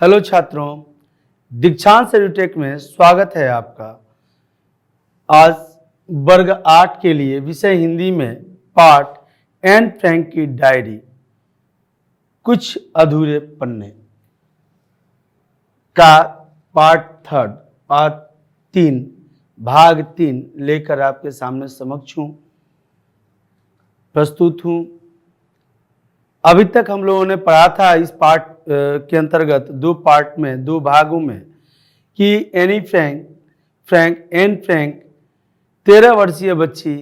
Hello छात्रों, दीक्षांत edutech में स्वागत है आपका। आज वर्ग 8 के लिए विषय हिंदी में पार्ट एन फ्रैंक की डायरी कुछ अधूरे पन्ने का पार्ट 3 भाग 3 लेकर आपके सामने समक्ष हूँ, प्रस्तुत हूँ। अभी तक हम लोगों ने पढ़ा था इस पार्ट के अंतर्गत दो भागों में कि एनी एन फ्रैंक 13 वर्षीय बच्ची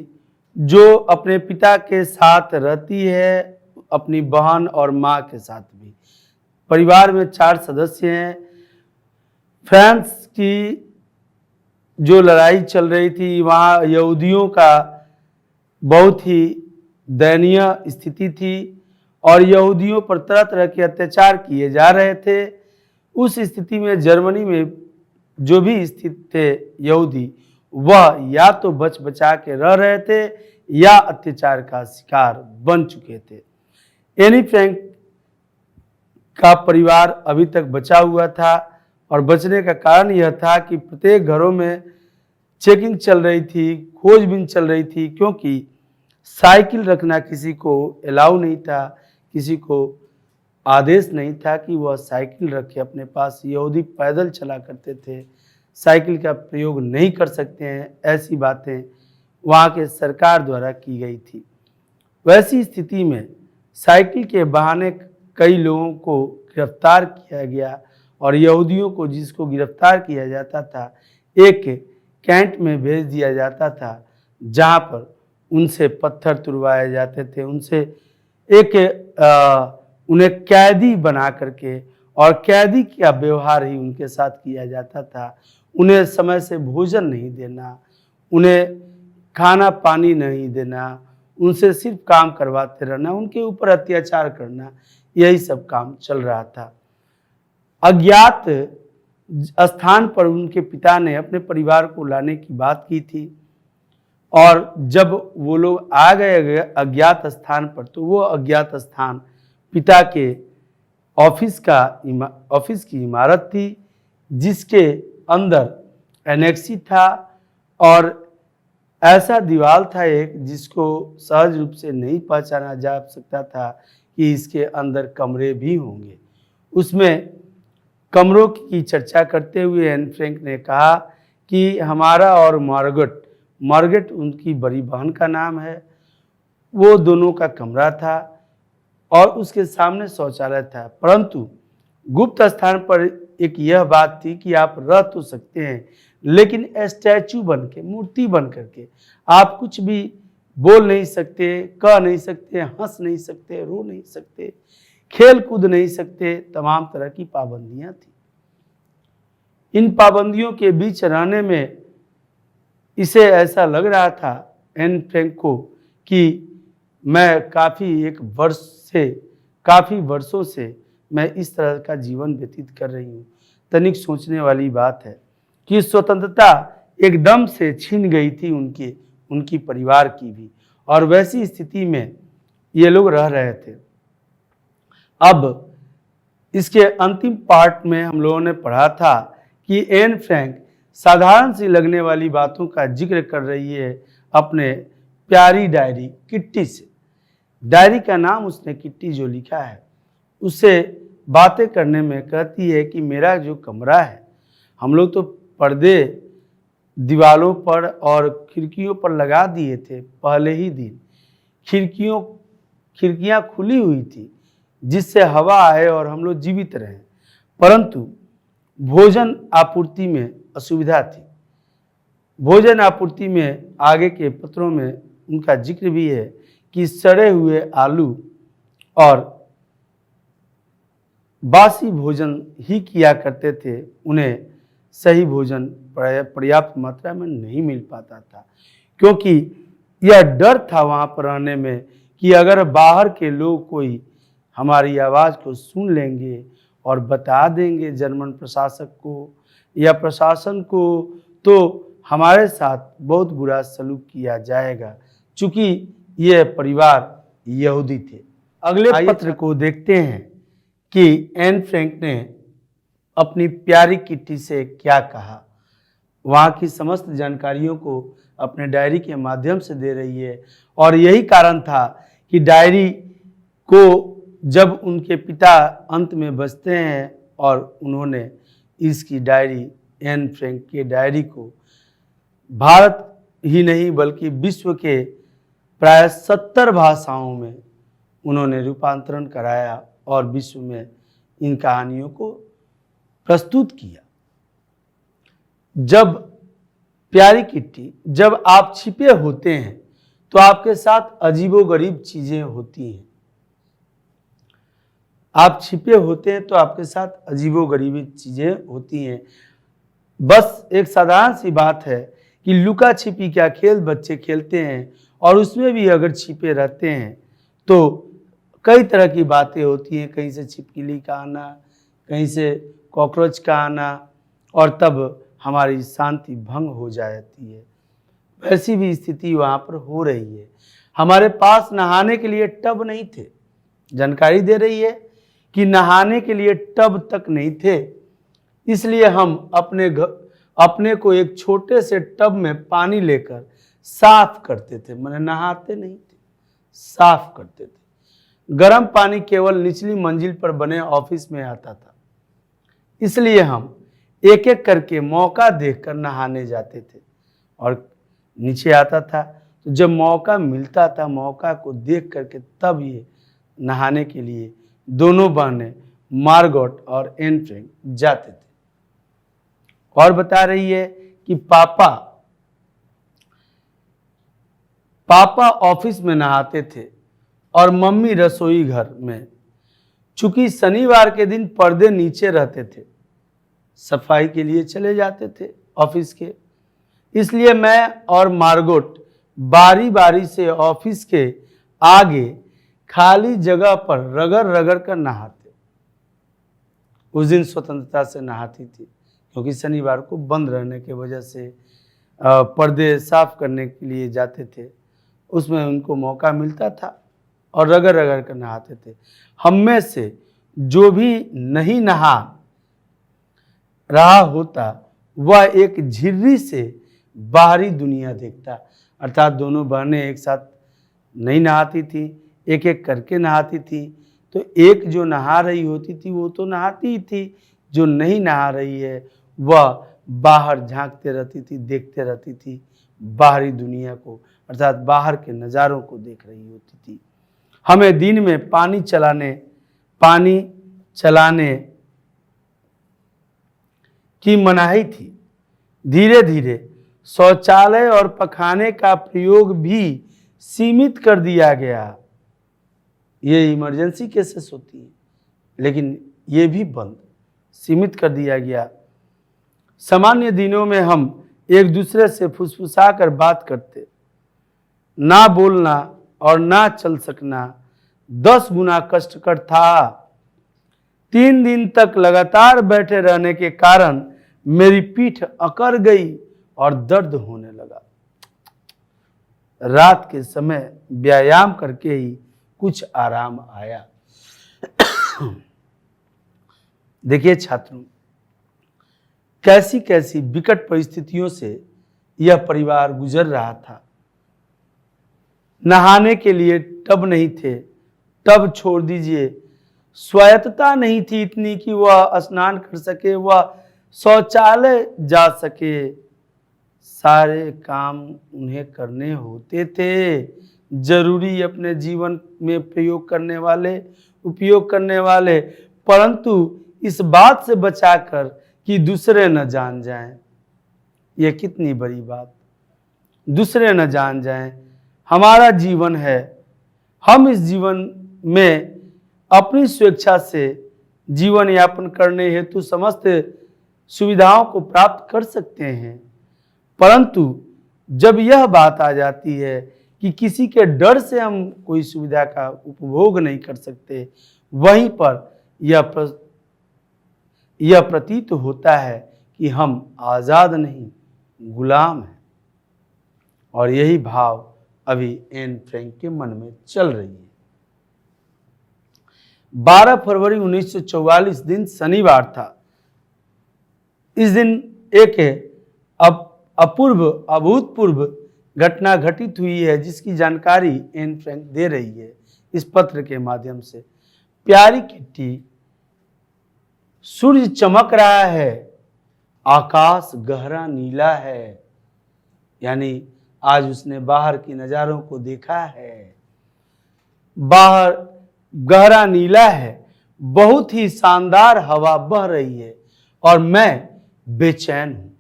जो अपने पिता के साथ रहती है, अपनी बहन और माँ के साथ भी। परिवार में 4 सदस्य हैं। फ्रांस की जो लड़ाई चल रही थी, वहाँ यहूदियों का बहुत ही दयनीय स्थिति थी और यहूदियों पर तरह तरह के अत्याचार किए जा रहे थे। उस स्थिति में जर्मनी में जो भी स्थित थे यहूदी, वह या तो बच बचा के रह रहे थे या अत्याचार का शिकार बन चुके थे। एनी फ्रैंक का परिवार अभी तक बचा हुआ था और बचने का कारण यह था कि प्रत्येक घरों में चेकिंग चल रही थी, खोजबीन चल रही थी, क्योंकि साइकिल रखना किसी को अलाउ नहीं था, किसी को आदेश नहीं था कि वह साइकिल रखे अपने पास। यहूदी पैदल चला करते थे, साइकिल का प्रयोग नहीं कर सकते हैं, ऐसी बातें वहाँ के सरकार द्वारा की गई थी। वैसी स्थिति में साइकिल के बहाने कई लोगों को गिरफ्तार किया गया और यहूदियों को जिसको गिरफ्तार किया जाता था एक कैंट में भेज दिया जाता था, जहाँ पर उनसे पत्थर तुड़वाए जाते थे, उनसे उन्हें कैदी बना करके, और कैदी का व्यवहार ही उनके साथ किया जाता था। उन्हें समय से भोजन नहीं देना, उन्हें खाना पानी नहीं देना, उनसे सिर्फ काम करवाते रहना, उनके ऊपर अत्याचार करना, यही सब काम चल रहा था। अज्ञात स्थान पर उनके पिता ने अपने परिवार को लाने की बात की थी और जब वो लोग आ गए अज्ञात स्थान पर, तो वो अज्ञात स्थान पिता के ऑफिस की इमारत थी, जिसके अंदर एनेक्सी था और ऐसा दीवार था एक जिसको सहज रूप से नहीं पहचाना जा सकता था कि इसके अंदर कमरे भी होंगे। उसमें कमरों की चर्चा करते हुए एन फ्रैंक ने कहा कि हमारा और मार्गरेट उनकी बड़ी बहन का नाम है, वो दोनों का कमरा था और उसके सामने शौचालय था। परंतु गुप्त स्थान पर एक यह बात थी कि आप रह तो सकते हैं, लेकिन स्टैचू बन के, मूर्ति बन करके आप कुछ भी बोल नहीं सकते, कह नहीं सकते, हंस नहीं सकते, रो नहीं सकते, खेल कूद नहीं सकते। तमाम तरह की पाबंदियां थी। इन पाबंदियों के बीच रहने में इसे ऐसा लग रहा था एन फ्रैंक को कि मैं काफ़ी वर्षों से मैं इस तरह का जीवन व्यतीत कर रही हूँ। तनिक सोचने वाली बात है कि स्वतंत्रता एकदम से छीन गई थी उनकी परिवार की भी, और वैसी स्थिति में ये लोग रह रहे थे। अब इसके अंतिम पार्ट में हम लोगों ने पढ़ा था कि एन फ्रैंक साधारण सी लगने वाली बातों का जिक्र कर रही है अपने प्यारी डायरी किट्टी से। डायरी का नाम उसने किट्टी जो लिखा है, उससे बातें करने में कहती है कि मेरा जो कमरा है, हम लोग तो पर्दे दीवारों पर और खिड़कियों पर लगा दिए थे पहले ही दिन। खिड़कियां खुली हुई थी जिससे हवा आए और हम लोग जीवित रहें, परंतु भोजन आपूर्ति में असुविधा थी। भोजन आपूर्ति में आगे के पत्रों में उनका जिक्र भी है कि सड़े हुए आलू और बासी भोजन ही किया करते थे, उन्हें सही भोजन पर्याप्त मात्रा में नहीं मिल पाता था, क्योंकि यह डर था वहाँ पर रहने में कि अगर बाहर के लोग कोई हमारी आवाज़ को सुन लेंगे और बता देंगे जर्मन प्रशासक को या प्रशासन को, तो हमारे साथ बहुत बुरा सलूक किया जाएगा, चूँकि यह परिवार यहूदी थे। अगले पत्र को देखते हैं कि एन फ्रैंक ने अपनी प्यारी किट्टी से क्या कहा। वहाँ की समस्त जानकारियों को अपने डायरी के माध्यम से दे रही है और यही कारण था कि डायरी को जब उनके पिता अंत में बचते हैं और उन्होंने इसकी डायरी, एन फ्रैंक के डायरी को भारत ही नहीं बल्कि विश्व के प्राय 70 भाषाओं में उन्होंने रूपांतरण कराया और विश्व में इन कहानियों को प्रस्तुत किया। जब प्यारी किट्टी, जब आप छिपे होते हैं तो आपके साथ अजीबोगरीब चीजें होती हैं। आप छिपे होते हैं तो आपके साथ अजीबोगरीब चीजें होती हैं। बस एक साधारण सी बात है कि लुका छिपी क्या खेल बच्चे खेलते हैं और उसमें भी अगर छिपे रहते हैं तो कई तरह की बातें होती हैं। कहीं से छिपकली का आना, कहीं से कॉकरोच का आना और तब हमारी शांति भंग हो जाती है। वैसी भी स्थिति वहाँ पर हो रही है। हमारे पास नहाने के लिए टब नहीं थे। जानकारी दे रही है कि नहाने के लिए टब तक नहीं थे, इसलिए हम अपने को एक छोटे से टब में पानी लेकर साफ करते थे। मैंने नहाते नहीं थे, साफ करते थे। गर्म पानी केवल निचली मंजिल पर बने ऑफिस में आता था, इसलिए हम एक एक करके मौका देखकर नहाने जाते थे और नीचे आता था। तो जब मौका मिलता था, मौका को देख करके तब ये नहाने के लिए दोनों बहनें मार्गोट और एन फ्रैंक जाते थे। और बता रही है कि पापा ऑफिस में नहाते थे और मम्मी रसोई घर में। चूंकि शनिवार के दिन पर्दे नीचे रहते थे, सफाई के लिए चले जाते थे ऑफिस के, इसलिए मैं और मार्गोट बारी बारी से ऑफिस के आगे खाली जगह पर रगड़ रगड़ कर नहाते। उस दिन स्वतंत्रता से नहाती थी क्योंकि शनिवार को बंद रहने की वजह से पर्दे साफ करने के लिए जाते थे, उसमें उनको मौका मिलता था और रगड़ रगड़ कर नहाते थे। हम में से जो भी नहीं नहा रहा होता वह एक झिर्री से बाहरी दुनिया देखता। अर्थात दोनों बहनें एक साथ नहीं नहाती थी, एक एक करके नहाती थी। तो एक जो नहा रही होती थी वो तो नहाती ही थी, जो नहीं नहा रही है वह बाहर झांकते रहती थी, देखते रहती थी बाहरी दुनिया को, अर्थात बाहर के नज़ारों को देख रही होती थी। हमें दिन में पानी चलाने की मनाही थी। धीरे धीरे शौचालय और पखाने का प्रयोग भी सीमित कर दिया गया। ये इमरजेंसी केसेस होती है, लेकिन ये भी बंद, सीमित कर दिया गया। सामान्य दिनों में हम एक दूसरे से फुसफुसा कर बात करते। ना बोलना और ना चल सकना 10 गुना कष्टकर था। 3 दिन तक लगातार बैठे रहने के कारण मेरी पीठ अकड़ गई और दर्द होने लगा। रात के समय व्यायाम करके ही कुछ आराम आया। देखिए छात्रों, कैसी कैसी विकट परिस्थितियों से यह परिवार गुजर रहा था। नहाने के लिए टब नहीं थे, टब छोड़ दीजिए, स्वायत्तता नहीं थी इतनी कि वह स्नान कर सके, वह शौचालय जा सके। सारे काम उन्हें करने होते थे, जरूरी अपने जीवन में उपयोग करने वाले, परंतु इस बात से बचाकर कि दूसरे न जान जाएं। यह कितनी बड़ी बात, दूसरे न जान जाएं। हमारा जीवन है, हम इस जीवन में अपनी स्वेच्छा से जीवन यापन करने हेतु समस्त सुविधाओं को प्राप्त कर सकते हैं, परंतु जब यह बात आ जाती है कि किसी के डर से हम कोई सुविधा का उपभोग नहीं कर सकते, वहीं पर यह प्रतीत होता है कि हम आज़ाद नहीं, गुलाम हैं। और यही भाव अभी एन फ्रैंक के मन में चल रही है। 12 फरवरी 1944 दिन शनिवार था। इस दिन एक अभूतपूर्व घटना घटित हुई है जिसकी जानकारी एन फ्रैंक दे रही है इस पत्र के माध्यम से। प्यारी किट्टी, सूर्य चमक रहा है, आकाश गहरा नीला है, यानी आज उसने बाहर के नज़ारों को देखा है। बाहर गहरा नीला है, बहुत ही शानदार हवा बह रही है और मैं बेचैन हूं,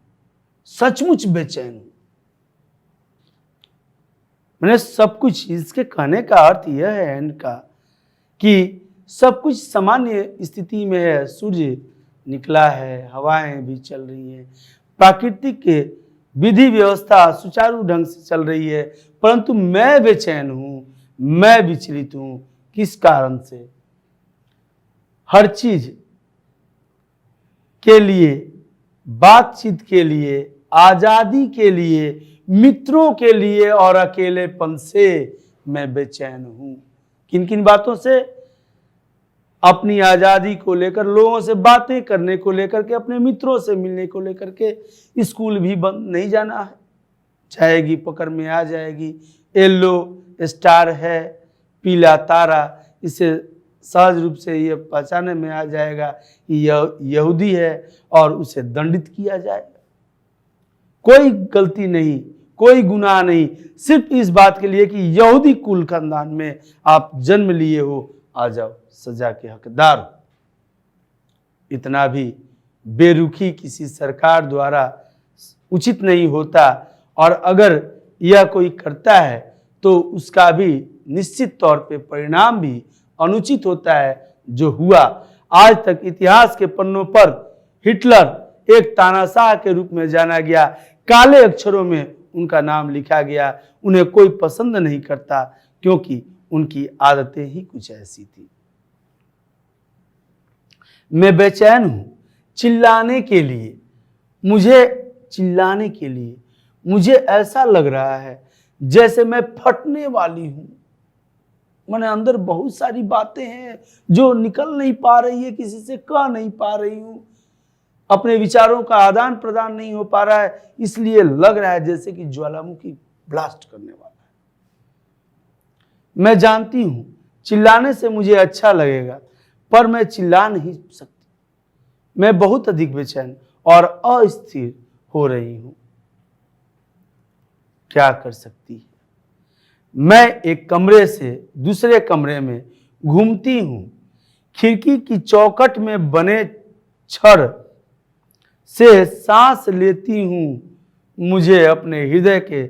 सचमुच बेचैन हूं। मैंने सब कुछ, इसके कहने का अर्थ यह है इनका कि सब कुछ सामान्य स्थिति में है। सूर्य निकला है, हवाएं भी चल रही हैं, प्राकृतिक के विधि व्यवस्था सुचारू ढंग से चल रही है, परंतु मैं बेचैन हूं, मैं विचलित हूं। किस कारण से? हर चीज के लिए, बातचीत के लिए, आजादी के लिए, मित्रों के लिए और अकेलेपन से मैं बेचैन हूं। किन किन बातों से? अपनी आजादी को लेकर, लोगों से बातें करने को लेकर के, अपने मित्रों से मिलने को लेकर के। स्कूल भी बंद नहीं जाना है, जाएगी पकड़ में आ जाएगी। येलो स्टार है, पीला तारा, इसे सहज रूप से यह पहचाने में आ जाएगा कि यह यहूदी है और उसे दंडित किया जाएगा। कोई गलती नहीं, कोई गुनाह नहीं, सिर्फ इस बात के लिए कि यहूदी कुल खानदान में आप जन्म लिए हो, आ जाओ, सजा के हकदार हो। इतना भी बेरुखी किसी सरकार द्वारा उचित नहीं होता, और अगर यह कोई करता है तो उसका भी निश्चित तौर पे परिणाम भी अनुचित होता है, जो हुआ। आज तक इतिहास के पन्नों पर हिटलर एक तानाशाह के रूप में जाना गया, काले अक्षरों में उनका नाम लिखा गया। उन्हें कोई पसंद नहीं करता क्योंकि उनकी आदतें ही कुछ ऐसी थी। मैं बेचैन हूं चिल्लाने के लिए, मुझे ऐसा लग रहा है जैसे मैं फटने वाली हूं। मैंने अंदर बहुत सारी बातें हैं जो निकल नहीं पा रही है, किसी से कह नहीं पा रही हूं, अपने विचारों का आदान प्रदान नहीं हो पा रहा है, इसलिए लग रहा है जैसे कि ज्वालामुखी ब्लास्ट करने वाला है। मैं जानती हूं चिल्लाने से मुझे अच्छा लगेगा, पर मैं चिल्ला नहीं सकती। मैं बहुत अधिक बेचैन और अस्थिर हो रही हूं। क्या कर सकती है? मैं एक कमरे से दूसरे कमरे में घूमती हूं, खिड़की की चौखट में बने छड़ से सांस लेती हूं। मुझे अपने हृदय के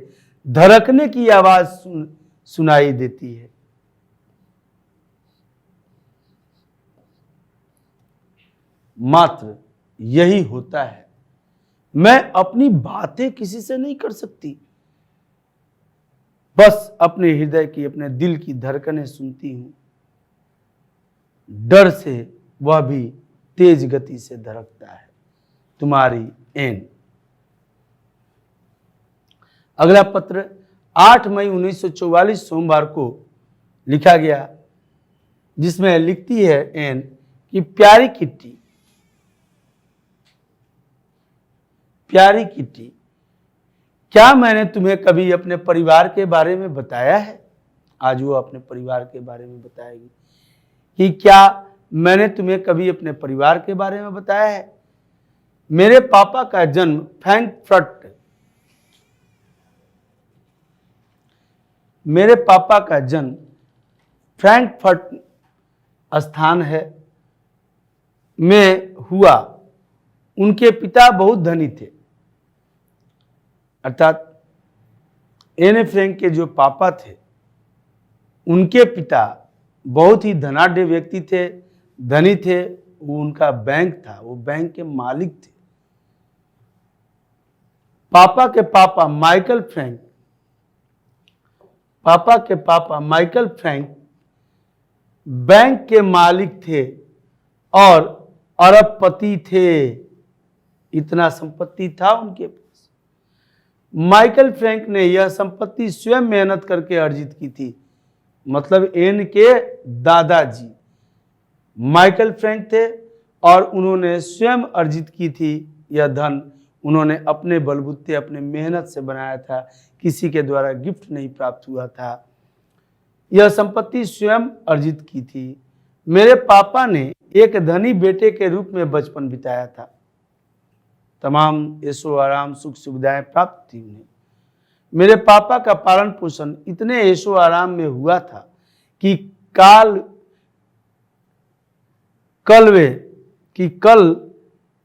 धड़कने की आवाज सुनाई देती है। मात्र यही होता है। मैं अपनी बातें किसी से नहीं कर सकती, बस अपने हृदय की, अपने दिल की धड़कनें सुनती हूं। डर से वह भी तेज गति से धड़कता है। तुम्हारी एन। अगला पत्र 8 मई 1944 सोमवार को लिखा गया, जिसमें लिखती है एन कि प्यारी किट्टी, प्यारी किट्टी, क्या मैंने तुम्हें कभी अपने परिवार के बारे में बताया है? आज वो अपने परिवार के बारे में बताएगी कि क्या मैंने तुम्हें कभी अपने परिवार के बारे में बताया है? मेरे पापा का जन्म फ्रैंकफर्ट स्थान है में हुआ। उनके पिता बहुत धनी थे, अर्थात एने फ्रैंक के जो पापा थे, उनके पिता बहुत ही धनाढ्य व्यक्ति थे, धनी थे। वो उनका बैंक था, वो बैंक के मालिक थे। पापा के पापा माइकल फ्रैंक बैंक के मालिक थे और अरबपति थे। इतना संपत्ति था उनके पास। माइकल फ्रैंक ने यह संपत्ति स्वयं मेहनत करके अर्जित की थी। मतलब एन के दादाजी माइकल फ्रैंक थे और उन्होंने स्वयं अर्जित की थी यह धन उन्होंने अपने बलबूते अपने मेहनत से बनाया था, किसी के द्वारा गिफ्ट नहीं प्राप्त हुआ था। यह संपत्ति स्वयं अर्जित की थी। मेरे पापा ने एक धनी बेटे के रूप में बचपन बिताया था। तमाम ऐशो आराम सुख सुविधाएं प्राप्त थी उन्हें। मेरे पापा का पालन पोषण इतने ऐशो आराम में हुआ था कि कल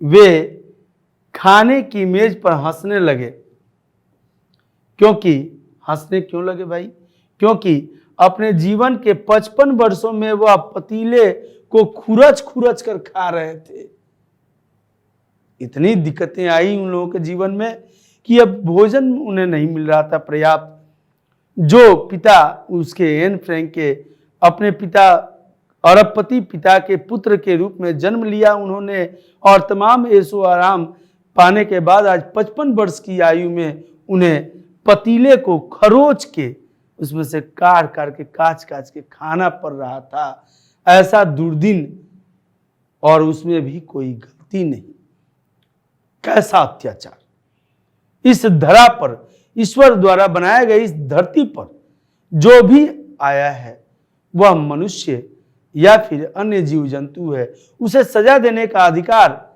वे खाने की मेज पर हंसने लगे। हंसने क्यों लगे भाई? क्योंकि अपने जीवन के 55 वर्षों में वह पतीले को खुरच खुरच कर खा रहे थे। इतनी दिक्कतें आई उन लोगों के जीवन में कि अब भोजन उन्हें नहीं मिल रहा था पर्याप्त। जो पिता उसके एन फ्रैंक के अपने पिता अरबपति पिता के पुत्र के रूप में जन्म लिया उन्होंने, और तमाम ऐशो आराम पाने के बाद आज 55 वर्ष की आयु में उन्हें पतीले को खरोच के उसमें से काट के काच के खाना पड़ रहा था। ऐसा दुर्दिन, और उसमें भी कोई गलती नहीं। कैसा अत्याचार! इस धरा पर, ईश्वर द्वारा बनाए गए इस धरती पर जो भी आया है वह मनुष्य या फिर अन्य जीव जंतु है, उसे सजा देने का अधिकार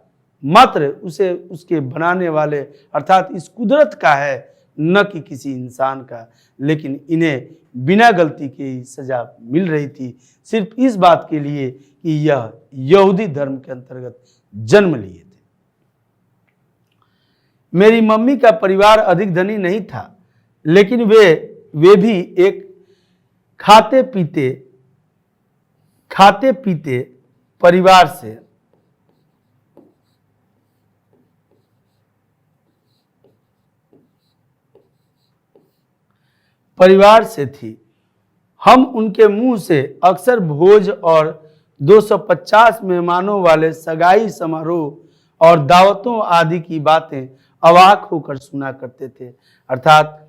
मात्र उसे उसके बनाने वाले अर्थात इस कुदरत का है, न कि किसी इंसान का। लेकिन इन्हें बिना गलती के ही सजा मिल रही थी, सिर्फ इस बात के लिए कि यह यहूदी धर्म के अंतर्गत जन्म लिए थे। मेरी मम्मी का परिवार अधिक धनी नहीं था, लेकिन वे भी एक खाते पीते परिवार से थी। हम उनके मुंह से अक्सर भोज और 250 मेहमानों वाले सगाई समारोह और दावतों आदि की बातें अवाक होकर सुना करते थे। अर्थात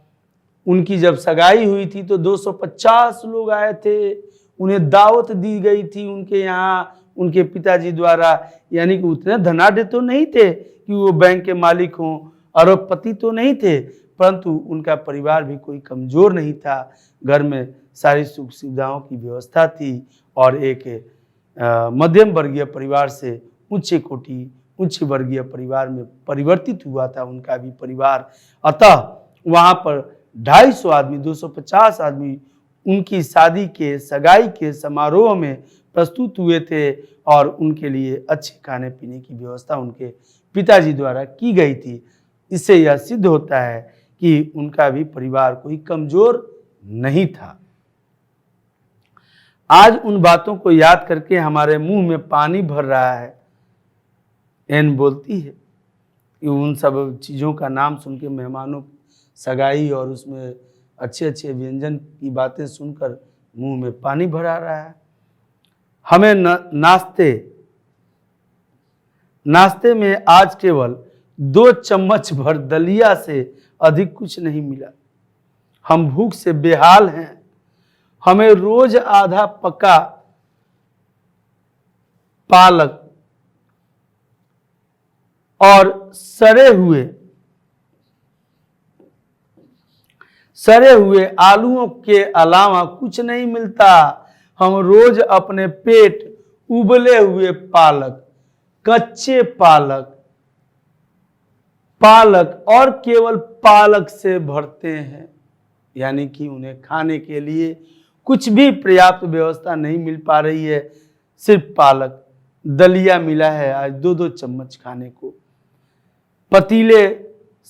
उनकी जब सगाई हुई थी तो 250 लोग आए थे, उन्हें दावत दी गई थी उनके यहाँ उनके पिताजी द्वारा। यानी कि उतने धनाढ्य तो नहीं थे कि वो बैंक के मालिक हों, अरबपति तो नहीं थे, परंतु उनका परिवार भी कोई कमजोर नहीं था। घर में सारी सुख सुविधाओं की व्यवस्था थी और एक मध्यम वर्गीय परिवार से उच्च वर्गीय परिवार में परिवर्तित हुआ था उनका भी परिवार। अतः वहाँ पर 250 आदमी 250 आदमी उनकी शादी के सगाई के समारोह में प्रस्तुत हुए थे और उनके लिए अच्छे खाने पीने की व्यवस्था उनके पिताजी द्वारा की गई थी। इससे यह सिद्ध होता है कि उनका भी परिवार कोई कमजोर नहीं था। आज उन बातों को याद करके हमारे मुंह में पानी भर रहा है। एन बोलती है कि उन सब चीज़ों का नाम सुन के, मेहमानों सगाई और उसमें अच्छे अच्छे व्यंजन की बातें सुनकर मुंह में पानी भरा रहा है। हमें नाश्ते में आज केवल 2 चम्मच भर दलिया से अधिक कुछ नहीं मिला। हम भूख से बेहाल हैं। हमें रोज आधा पका पालक और सड़े हुए आलूओं के अलावा कुछ नहीं मिलता। हम रोज अपने पेट उबले हुए पालक, कच्चे पालक और केवल पालक से भरते हैं। यानी कि उन्हें खाने के लिए कुछ भी पर्याप्त व्यवस्था नहीं मिल पा रही है, सिर्फ पालक। दलिया मिला है आज 2-2 चम्मच खाने को। पतीले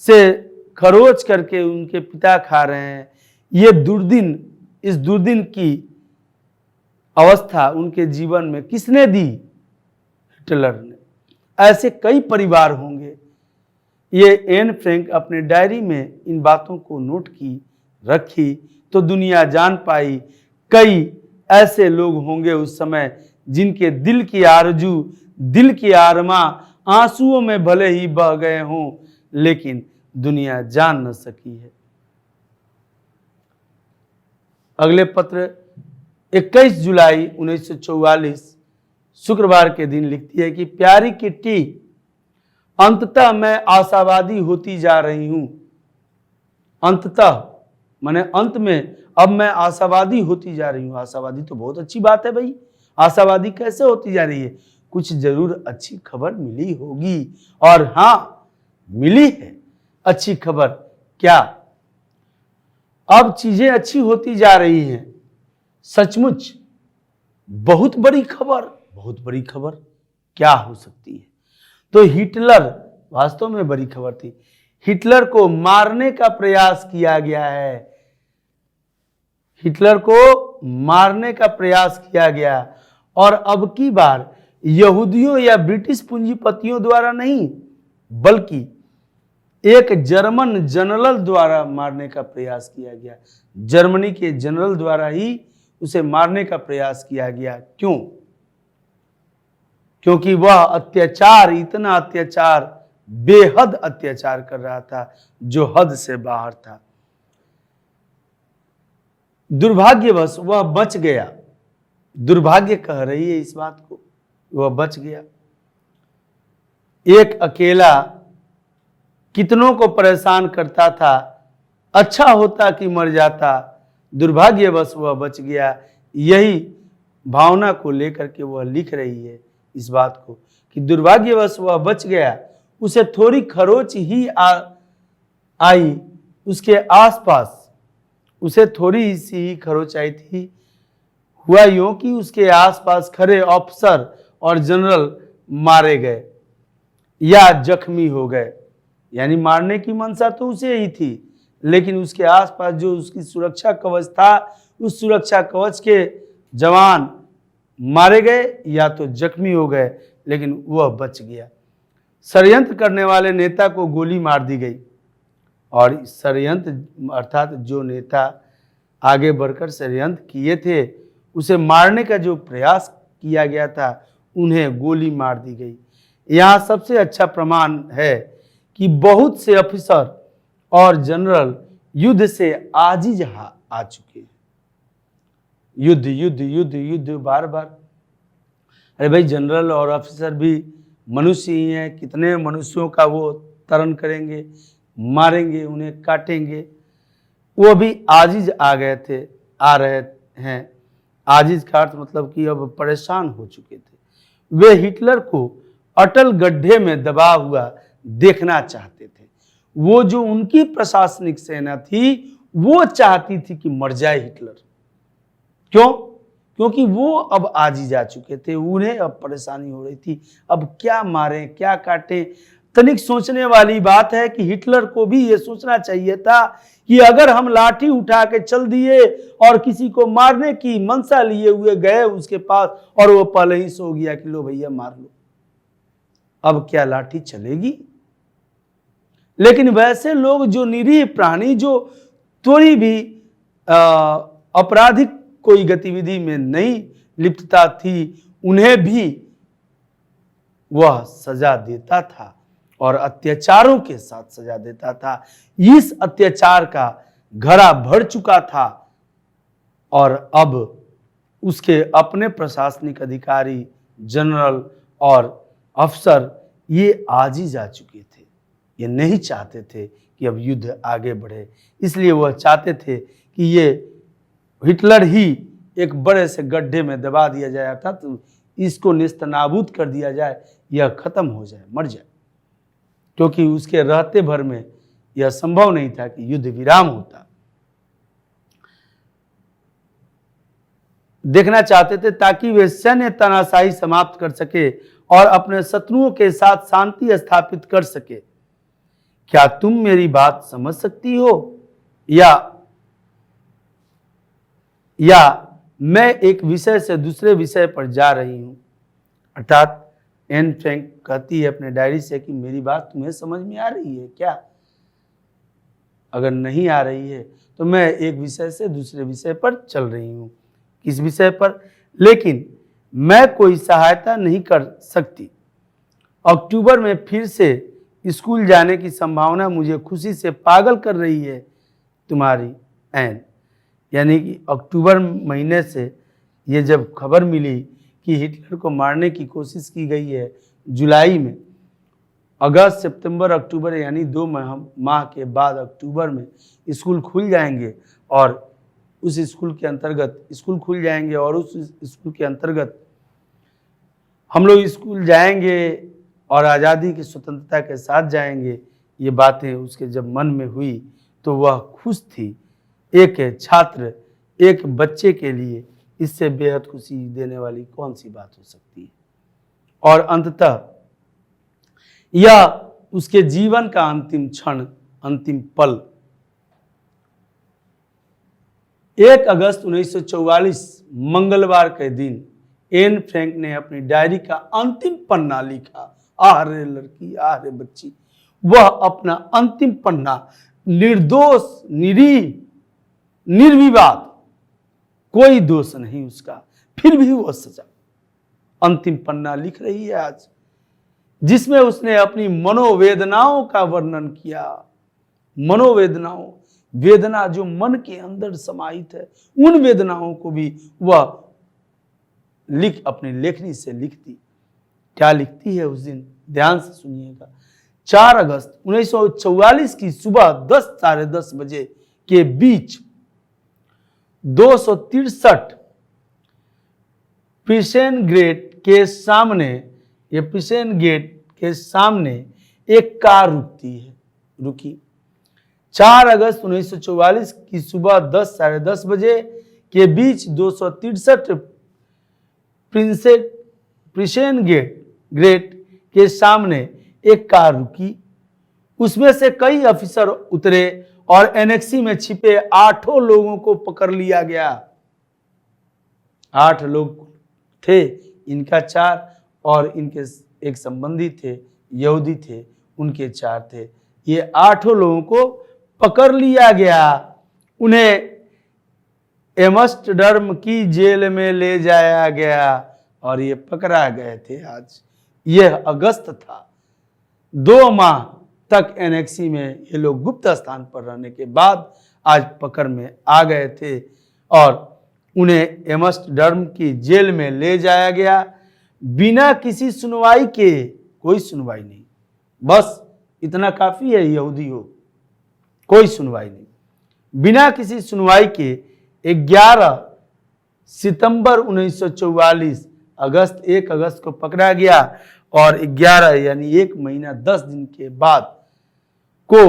से खरोच करके उनके पिता खा रहे हैं। ये इस दुर्दिन की अवस्था उनके जीवन में किसने दी? हिटलर ने। ऐसे कई परिवार होंगे। ये एन फ्रैंक अपने डायरी में इन बातों को नोट की रखी तो दुनिया जान पाई। कई ऐसे लोग होंगे उस समय जिनके दिल की आरजू, दिल की आरमा आंसुओं में भले ही बह गए हों, लेकिन दुनिया जान न सकी है। अगले पत्र 21 जुलाई 1944 शुक्रवार के दिन लिखती है कि प्यारी किट्टी, अंततः मैं आशावादी होती जा रही हूं। अंततः माने अंत में अब मैं आशावादी होती जा रही हूं। आशावादी तो बहुत अच्छी बात है भाई, आशावादी कैसे होती जा रही है? कुछ जरूर अच्छी खबर मिली होगी। और हाँ, मिली है अच्छी खबर। क्या? अब चीजें अच्छी होती जा रही हैं। सचमुच बहुत बड़ी खबर, बहुत बड़ी खबर क्या हो सकती है? तो हिटलर वास्तव में बड़ी खबर थी। हिटलर को मारने का प्रयास किया गया है। हिटलर को मारने का प्रयास किया गया, और अब की बार यहूदियों या ब्रिटिश पूंजीपतियों द्वारा नहीं, बल्कि एक जर्मन जनरल द्वारा मारने का प्रयास किया गया। जर्मनी के जनरल द्वारा ही उसे मारने का प्रयास किया गया। क्यों? क्योंकि वह अत्याचार, इतना अत्याचार, बेहद अत्याचार कर रहा था जो हद से बाहर था। दुर्भाग्यवश वह बच गया। दुर्भाग्य कह रही है इस बात को, वह बच गया। एक अकेला कितनों को परेशान करता था। अच्छा होता कि मर जाता, दुर्भाग्यवश वह बच गया। यही भावना को लेकर के वह लिख रही है इस बात को कि दुर्भाग्यवश वह बच गया। उसे थोड़ी खरोच ही आई उसके आसपास, उसे थोड़ी सी ही खरोच आई थी। हुआ यूं कि उसके आसपास खड़े अफसर और जनरल मारे गए या जख्मी हो गए। यानी मारने की मंशा तो उसे ही थी, लेकिन उसके आसपास जो उसकी सुरक्षा कवच था, उस सुरक्षा कवच के जवान मारे गए या तो जख्मी हो गए, लेकिन वह बच गया। षड्यंत्र करने वाले नेता को गोली मार दी गई, और षड्यंत्र अर्थात जो नेता आगे बढ़कर षड्यंत्र किए थे, उसे मारने का जो प्रयास किया गया था, उन्हें गोली मार दी गई। यहाँ सबसे अच्छा प्रमाण है कि बहुत से अफसर और जनरल युद्ध से आजिज आ चुके हैं। युद्ध युद्ध युद्ध युद्ध बार बार। अरे भाई, जनरल और अफसर भी मनुष्य ही हैं। कितने मनुष्यों का वो तरण करेंगे, मारेंगे, उन्हें काटेंगे। वो भी आजिज आ गए थे, आ रहे हैं। आजिज का अर्थ मतलब कि अब परेशान हो चुके थे। वे हिटलर को अटल गड्ढे में दबा हुआ देखना चाहते थे। वो जो उनकी प्रशासनिक सेना थी, वो चाहती थी कि मर जाए हिटलर। क्यों? क्योंकि वो अब आजिज आ चुके थे, उन्हें अब परेशानी हो रही थी। अब क्या मारें, क्या काटें? तनिक सोचने वाली बात है कि हिटलर को भी ये सोचना चाहिए था कि अगर हम लाठी उठा के चल दिए और किसी को मारने की मंशा लिए हुए गए उसके पास, और वो पहले ही सो गया कि लो भैया मार लो, अब क्या लाठी चलेगी? लेकिन वैसे लोग जो निरीह प्राणी, जो थोड़ी भी आपराधिक कोई गतिविधि में नहीं लिप्तता थी, उन्हें भी वह सजा देता था और अत्याचारों के साथ सजा देता था। इस अत्याचार का घड़ा भर चुका था, और अब उसके अपने प्रशासनिक अधिकारी, जनरल और अफसर ये आजिज आ चुके थे। ये नहीं चाहते थे कि अब युद्ध आगे बढ़े, इसलिए वह चाहते थे कि ये हिटलर ही एक बड़े से गड्ढे में दबा दिया जाए, अर्थात तो इसको नेस्तनाबूद कर दिया जाए, यह खत्म हो जाए, मर जाए। क्योंकि उसके रहते भर में यह संभव नहीं था कि युद्ध विराम होता। देखना चाहते थे ताकि वे सैन्य तानाशाही समाप्त कर सके और अपने शत्रुओं के साथ शांति स्थापित कर सके। क्या तुम मेरी बात समझ सकती हो? या मैं एक विषय से दूसरे विषय पर जा रही हूं। अर्थात एन फ्रैंक कहती है अपने डायरी से कि मेरी बात तुम्हें समझ में आ रही है क्या? अगर नहीं आ रही है तो मैं एक विषय से दूसरे विषय पर चल रही हूं। किस विषय पर? लेकिन मैं कोई सहायता नहीं कर सकती। अक्टूबर में फिर से स्कूल जाने की संभावना मुझे खुशी से पागल कर रही है। तुम्हारी एन। यानी कि अक्टूबर महीने से ये जब खबर मिली कि हिटलर को मारने की कोशिश की गई है जुलाई में, अगस्त, सितंबर, अक्टूबर यानी 2 माह के बाद अक्टूबर में स्कूल खुल जाएंगे और उस स्कूल के अंतर्गत स्कूल खुल जाएंगे और उस स्कूल के अंतर्गत हम लोग स्कूल जाएंगे और आज़ादी की स्वतंत्रता के साथ जाएंगे। ये बातें उसके जब मन में हुई तो वह खुश थी। एक छात्र, एक बच्चे के लिए इससे बेहद खुशी देने वाली कौन सी बात हो सकती है। और अंततः यह उसके जीवन का अंतिम क्षण, अंतिम पल 1 अगस्त 1944 मंगलवार के दिन एन फ्रैंक ने अपनी डायरी का अंतिम पन्ना लिखा। आह रे लड़की, आह रे बच्ची, वह अपना अंतिम पन्ना निर्दोष, निरीह, निर्विवाद, कोई दोष नहीं उसका, फिर भी वह सजा अंतिम पन्ना लिख रही है आज, जिसमें उसने अपनी मनोवेदनाओं का वर्णन किया। मनोवेदनाओं, वेदना जो मन के अंदर समाहित है, उन वेदनाओं को भी वह अपनी लेखनी से लिखती। क्या लिखती है उस दिन, ध्यान से सुनिएगा। 4 अगस्त 1944 की सुबह 10 साढ़े 10 बजे के बीच 263 पिसेन गेट के सामने, ये पिसेन गेट के सामने एक कार रुकी। 4 अगस्त 1944 की सुबह 10 साढ़े 10 बजे के बीच 263 पिसेन गेट के सामने एक कार रुकी। उसमें से कई अफसर उतरे और एनेक्सी में छिपे 8 लोगों को पकड़ लिया गया। 8 लोग थे, इनका 4 और इनके एक संबंधी थे, यहूदी थे, उनके 4 थे। ये 8 लोगों को पकड़ लिया गया। उन्हें एम्स्टर्डम की जेल में ले जाया गया और ये पकड़ा गए थे। आज यह अगस्त था। 2 माह तक एनेक्सी में ये लोग गुप्त स्थान पर रहने के बाद आज पकड़ में आ गए थे और उन्हें एम्स्टर्डम की जेल में ले जाया गया बिना किसी सुनवाई के। कोई सुनवाई नहीं, बस इतना काफी है यहूदी हो, कोई सुनवाई नहीं। बिना किसी सुनवाई के 11 सितंबर 1944 1 अगस्त को पकड़ा गया और 11 यानी 1 महीना 10 दिन के बाद को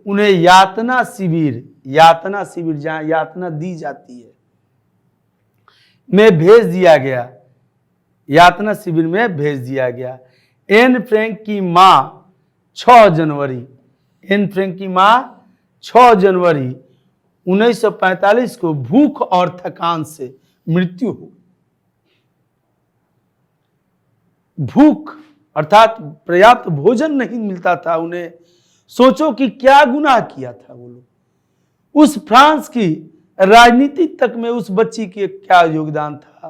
उन्हें यातना शिविर जहां यातना दी जाती है में भेज दिया गया। यातना शिविर में भेज दिया गया। एन फ्रैंक की मां 6 जनवरी 1945 को भूख और थकान से मृत्यु हो। भूख अर्थात पर्याप्त भोजन नहीं मिलता था उन्हें। सोचो कि क्या गुनाह किया था वो लोग। उस फ्रांस की राजनीति तक में उस बच्ची के क्या योगदान था,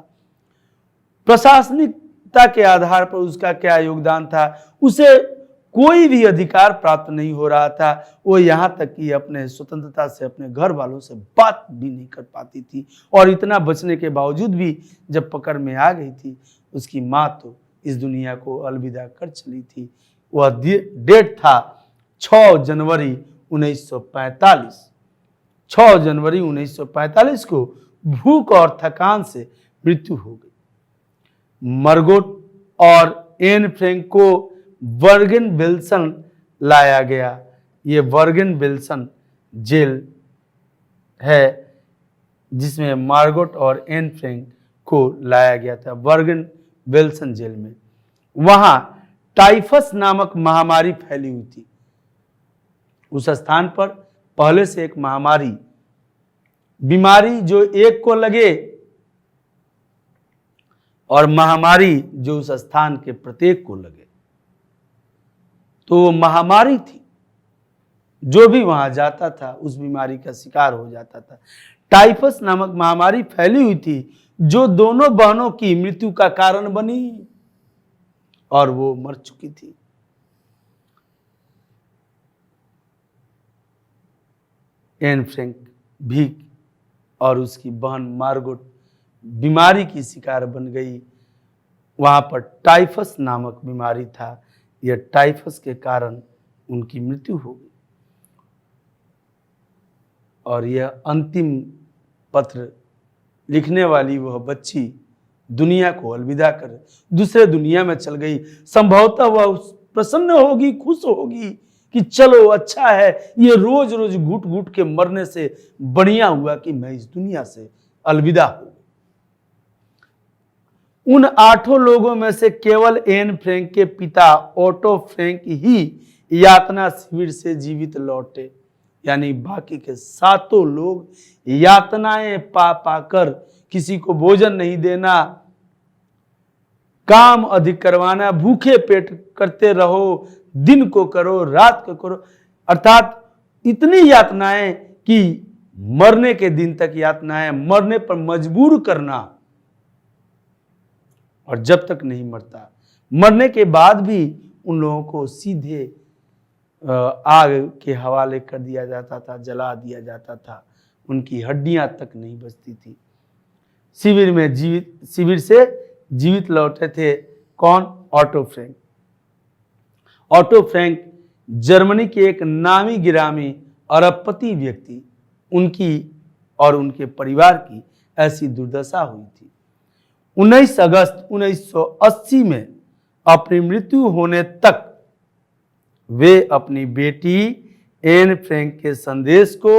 प्रशासनिकता के आधार पर उसका क्या योगदान था। उसे कोई भी अधिकार प्राप्त नहीं हो रहा था। वो यहाँ तक कि अपने स्वतंत्रता से अपने घर वालों से बात भी नहीं कर पाती थी। और इतना बचने के बावजूद भी जब पकड़ में आ गई थी, उसकी माँ तो इस दुनिया को अलविदा कर चली थी। वह डेट था 6 जनवरी 1945। 6 जनवरी 1945 को भूख और थकान से मृत्यु हो गई। मार्गोट और एन फ्रैंक को बर्गन बिल्सन लाया गया। ये बर्गन बिल्सन जेल है जिसमें मार्गोट और एन फ्रैंक को लाया गया था, बर्गन बिल्सन जेल में। वहां टाइफस नामक महामारी फैली हुई थी। उस स्थान पर पहले से एक बीमारी जो एक को लगे और महामारी जो उस स्थान के प्रत्येक को लगे, तो वो महामारी थी। जो भी वहां जाता था उस बीमारी का शिकार हो जाता था। टाइफस नामक महामारी फैली हुई थी जो दोनों बहनों की मृत्यु का कारण बनी और वो मर चुकी थी। एन फ्रैंक भी और उसकी बहन मार्गोट बीमारी की शिकार बन गई। वहां पर टाइफस नामक बीमारी था यह टाइफस के कारण उनकी मृत्यु हो गई। और यह अंतिम पत्र लिखने वाली वह बच्ची दुनिया को अलविदा कर दूसरे दुनिया में चल गई। संभवतः वह प्रसन्न होगी, खुश होगी कि चलो अच्छा है, ये रोज रोज घुट घुट के मरने से बढ़िया हुआ कि मैं इस दुनिया से अलविदा हो। उन 8 लोगों में से केवल एन फ्रैंक के पिता ओटो फ्रैंक ही यातना शिविर से जीवित लौटे, यानी बाकी के 7 लोग यातनाएं पा पाकर, किसी को भोजन नहीं देना, काम अधिक करवाना, भूखे पेट करते रहो, दिन को करो रात को करो, अर्थात इतनी यातनाएं कि मरने के दिन तक यातनाएं, मरने पर मजबूर करना। और जब तक नहीं मरता, मरने के बाद भी उन लोगों को सीधे आग के हवाले कर दिया जाता था, जला दिया जाता था, उनकी हड्डियां तक नहीं बचती थी। शिविर से जीवित लौटे थे कौन? Auto Frank. Auto Frank Germany के एक नामी गिरामी अरबपति व्यक्ति, उनकी और उनके परिवार की ऐसी दुर्दशा हुई थी। 19 अगस्त 1980 में अपनी मृत्यु होने तक वे अपनी बेटी एन फ्रैंक के संदेश को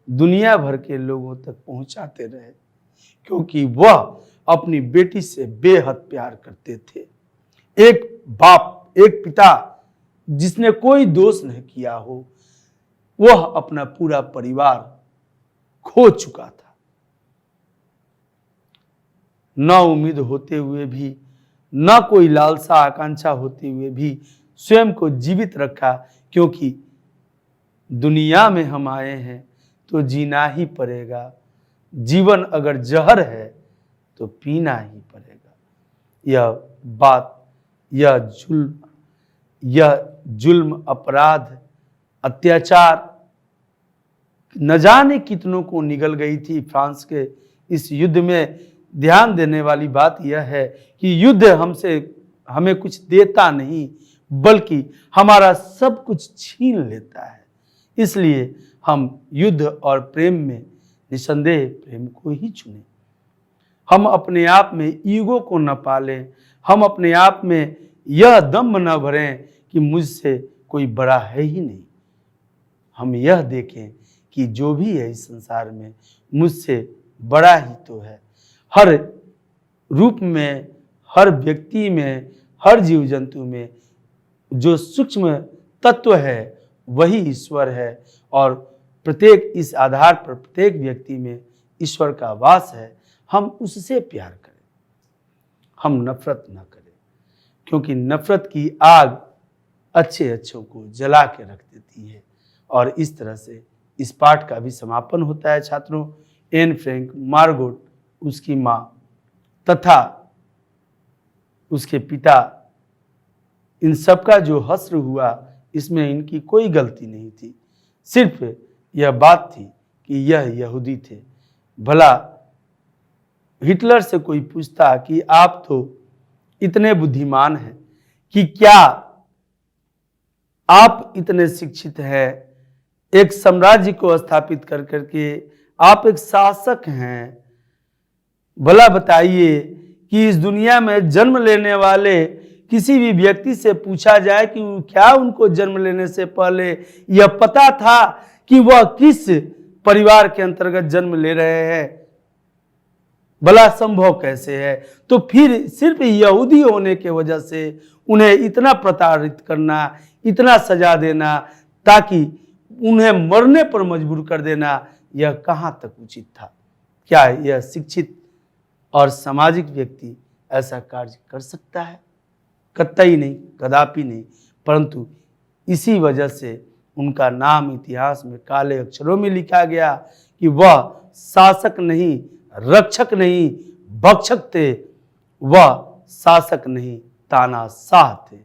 दुनिया भर के लोगों तक पहुंचाते रहे, क्योंकि वह अपनी बेटी से बेहद प्यार करते थे। एक बाप, एक पिता जिसने कोई दोष नहीं किया हो, वह अपना पूरा परिवार खो चुका था। न उम्मीद होते हुए भी, न कोई लालसा आकांक्षा होते हुए भी स्वयं को जीवित रखा, क्योंकि दुनिया में हम आए हैं तो जीना ही पड़ेगा। जीवन अगर जहर है तो पीना ही पड़ेगा। यह बात, यह जुल्म, अपराध, अत्याचार न जाने कितनों को निगल गई थी। फ्रांस के इस युद्ध में ध्यान देने वाली बात यह है कि युद्ध हमें कुछ देता नहीं, बल्कि हमारा सब कुछ छीन लेता है। इसलिए हम युद्ध और प्रेम में निसंदेह प्रेम को ही चुनें। हम अपने आप में ईगो को न पालें, हम अपने आप में यह दम्भ न भरें कि मुझसे कोई बड़ा है ही नहीं। हम यह देखें कि जो भी है इस संसार में मुझसे बड़ा ही तो है। हर रूप में, हर व्यक्ति में, हर जीव जंतु में जो सूक्ष्म तत्व है वही ईश्वर है, और प्रत्येक इस आधार पर प्रत्येक व्यक्ति में ईश्वर का वास है। हम उससे प्यार करें, हम नफरत न करें, क्योंकि नफरत की आग अच्छे अच्छों को जला के रख देती है। और इस तरह से इस पाठ का भी समापन होता है छात्रों। एन फ्रैंक, मार्गोट, उसकी माँ तथा उसके पिता, इन सब का जो हश्र हुआ, इसमें इनकी कोई गलती नहीं थी। सिर्फ यह बात थी कि यह यहूदी थे। भला हिटलर से कोई पूछता कि आप तो इतने बुद्धिमान हैं कि क्या आप इतने शिक्षित हैं, एक साम्राज्य को स्थापित कर करके आप एक शासक हैं, भला बताइए कि इस दुनिया में जन्म लेने वाले किसी भी व्यक्ति से पूछा जाए कि क्या उनको जन्म लेने से पहले यह पता था कि वह किस परिवार के अंतर्गत जन्म ले रहे हैं? भला संभव कैसे है? तो फिर सिर्फ यहूदी होने के वजह से उन्हें इतना प्रताड़ित करना, इतना सजा देना, ताकि उन्हें मरने पर मजबूर कर देना, यह कहाँ तक उचित था? क्या यह शिक्षित और सामाजिक व्यक्ति ऐसा कार्य कर सकता है? कतई नहीं, कदापि नहीं। परंतु इसी वजह से उनका नाम इतिहास में काले अक्षरों में लिखा गया कि वह शासक नहीं, रक्षक नहीं, भक्षक थे। वह शासक नहीं, तानाशाह थे।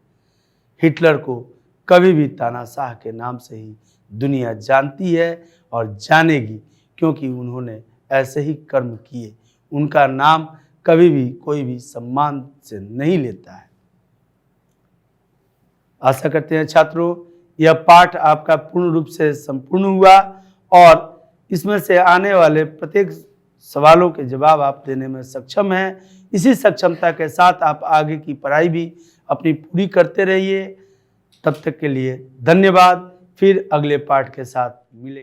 हिटलर को कभी भी तानाशाह के नाम से ही दुनिया जानती है और जानेगी, क्योंकि उन्होंने ऐसे ही कर्म किए। उनका नाम कभी भी कोई भी सम्मान से नहीं लेता है। आशा करते हैं छात्रों यह पाठ आपका पूर्ण रूप से संपूर्ण हुआ और इसमें से आने वाले प्रत्येक सवालों के जवाब आप देने में सक्षम हैं। इसी सक्षमता के साथ आप आगे की पढ़ाई भी अपनी पूरी करते रहिए। तब तक के लिए धन्यवाद। फिर अगले पाठ के साथ मिलेंगे।